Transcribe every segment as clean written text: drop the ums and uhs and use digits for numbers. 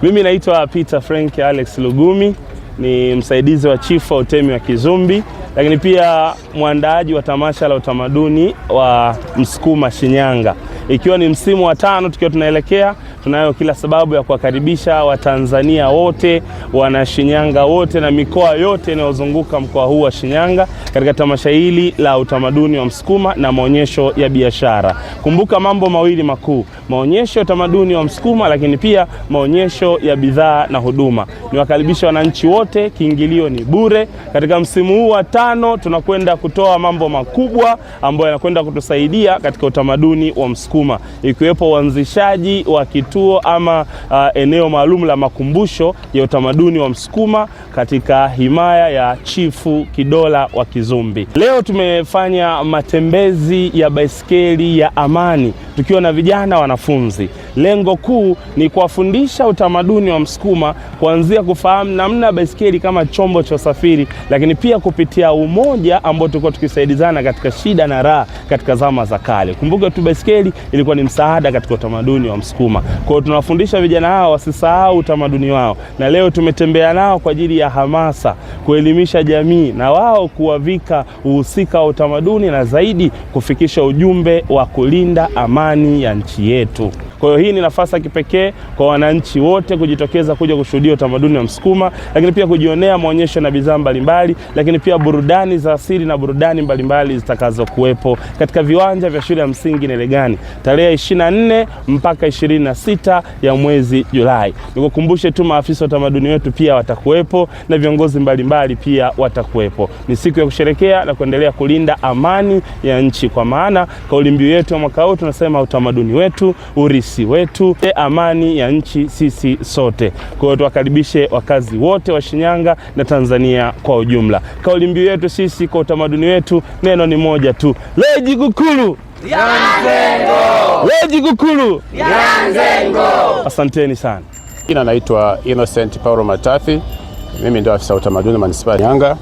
Mimi naitwa Peter Frank Alex Lugumi, ni msaidizi wa chifu wa utemi wa Kizumbi, lakini pia mwandaaji wa tamasha la utamaduni wa Msukuma Shinyanga. Ikiwa ni msimu wa 5 tukiwa tunaelekea, tunayo kila sababu ya kuwakaribisha Watanzania wote, wana Shinyanga wote na mikoa yote inayozunguka mkoa huu wa Shinyanga katika tamasha hili la utamaduni wa Msukuma na maonyesho ya biashara. Kumbuka mambo mawili makuu: maonyesho ya utamaduni wa Msukuma, lakini pia maonyesho ya bidhaa na huduma. Niwakaribisha wananchi wote, kiingilio ni bure. Katika msimu huu wa 5 tunakwenda kutoa mambo makubwa ambayo yanakwenda kutusaidia katika utamaduni wa Msukuma, ikiwepo uanzishaji wa kituo ama eneo maalum la makumbusho ya utamaduni wa Msukuma katika himaya ya Chifu Kidola wa Kizumbi. Leo tumefanya matembezi ya baiskeli ya amani tukiwa na vijana wanafunzi. Lengo kuu ni kuwafundisha utamaduni wa Msukuma, kuanzia kufahamu namna baiskeli kama chombo cha usafiri, lakini pia kupitia umoja ambao tulikuwa tukisaidizana katika shida na raha katika zama za kale. Kumbuka tu baiskeli ilikuwa ni msaada katika utamaduni wa Msukuma. Kwa hiyo tunawafundisha vijana hao wasisahau utamaduni wao, na leo tumetembea nao kwa ajili ya hamasa, kuelimisha jamii na wao kuwavika uhusika wa utamaduni na zaidi kufikisha ujumbe wa kulinda amani ya nchi yetu. Kwa hiyo hii ni nafasi ya kipekee kwa wananchi wote kujitokeza kuja kushuhudia utamaduni wa Msukuma, lakini pia kujionea maonyesho na bidhaa mbalimbali, lakini pia burudani za asili na burudani mbalimbali zitakazokuwepo katika viwanja vya shule ya msingi Nelegani tarehe 24 mpaka 26 ya mwezi Julai. Nikukumbushe tu maafisa wa utamaduni wetu pia watakuwepo na viongozi mbalimbali pia watakuwepo. Ni siku ya kusherekea na kuendelea kulinda amani ya nchi, kwa maana kauli mbiu yetu ya mwaka huu tunasema utamaduni wetu, urisi wetu, amani ya nchi sisi sote. Kwa hiyo tuwakaribishe wakazi wote wa Shinyanga na Tanzania kwa ujumla. Kauli mbiu yetu sisi kwa utamaduni wetu, neno ni moja tu: Lejigukulu Yanzengo! Lejigukulu Yanzengo! Asanteni sana. Jina naitwa Innocent Paulo Matafi. Mimi ndio afisa utamaduni manispaa ya Shinyanga.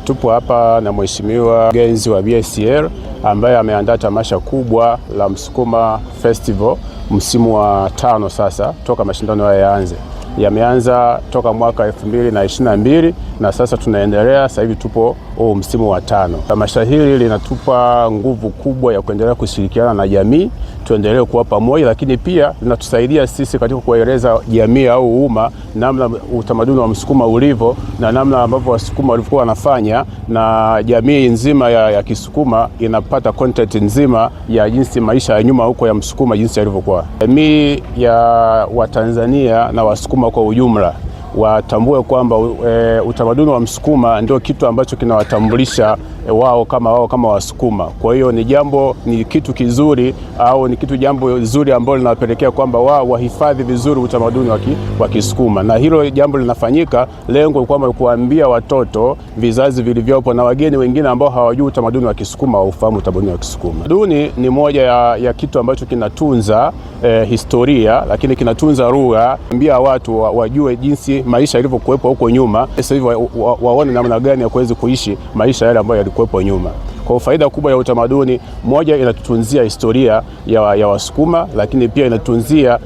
Tupo hapa na mheshimiwa mgenzi wa BSCL ambaye ameandaa tamasha kubwa la Msukuma Festival msimu wa 5 sasa toka mashindano haya yaanze. Yameanza toka mwaka 2022 na sasa tunaendelea, sasa hivi tupo msimu wa 5. Tamasha hili linatupa nguvu kubwa ya kuendelea kushirikiana na jamii, tuendelee kuwa pamoja, lakini pia linatusaidia sisi katika kueleza jamii au umma namna utamaduni wa Msukuma ulivyo na namna ambavyo Wasukuma walikuwa wanafanya, na jamii nzima ya Kisukuma inapata content nzima ya jinsi maisha ya nyuma huko ya Msukuma jinsi yalivyokuwa. Jamii ya Watanzania na Wasukuma kwa ujumla watambue kwamba utamaduni wa Msukuma ndio kitu ambacho kinawatambulisha wao kama Wasukuma. Kwa hiyo ni kitu kizuri au ni jambo zuri ambalo linawapelekea kwamba wao wahifadhi vizuri utamaduni wa Kisukuma, na hilo jambo linafanyika lengo kwamba kuambia watoto, vizazi vilivyopo na wageni wengine ambao hawajui utamaduni wa Kisukuma waufahamu utamaduni wa Kisukuma. Utamaduni ni moja ya kitu ambacho kinatunza historia, lakini kinatunza lugha, ambia watu wajue jinsi maisha yalivyokuwepo huko nyuma, sasa hivi waone namna gani ya kuweza kuishi maisha yale ambayo yalikuwepo nyuma. Kwa faida kubwa ya utamaduni, moja, inatutunzia historia ya Wasukuma, lakini pia inatutunzia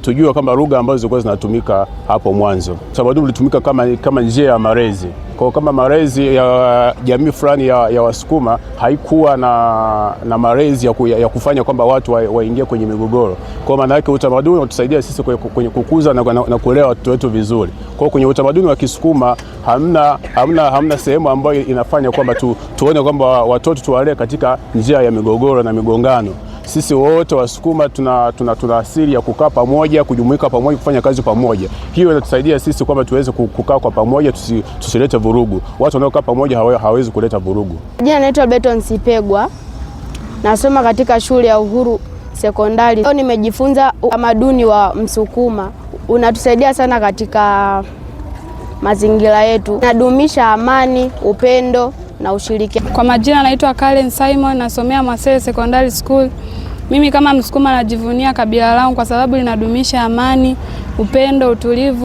tujue kama lugha ambazo zilikuwa zinatumika hapo mwanzo. Utamaduni ulitumika kama njia ya malezi. Kwa kama malezi ya jamii fulani ya Wasukuma haikuwa na malezi ya kufanya kwamba watu waingie kwenye migogoro. Kwa maana yake utamaduni unatusaidia sisi kwenye kukuza na kulea watu wetu vizuri. Kwa kwenye utamaduni wa Kisukuma hamna sehemu ambayo inafanya kwamba tuone kwamba watoto tuwalee katika njia ya migogoro na migongano. Sisi wote Wasukuma tuna asili ya kukaa pamoja, kujumuika pamoja, kufanya kazi pamoja. Hiyo inatusaidia sisi kwamba tuweze kukaa kwa pamoja, tusilete vurugu. Watu wanaokaa pamoja hawezi kuleta vurugu. Jina naitwa Beton Sipegwa. Nasoma katika shule ya Uhuru Sekondari. Leo nimejifunza utamaduni wa Msukuma. Unatusaidia sana katika mazingira yetu. Nadumisha amani, upendo na ushirikiano. Kwa majina naitwa Karen Simon, nasomea Masele Secondary School. Mimi kama Msukuma najivunia kabila langu kwa sababu linadumisha amani, upendo, utulivu.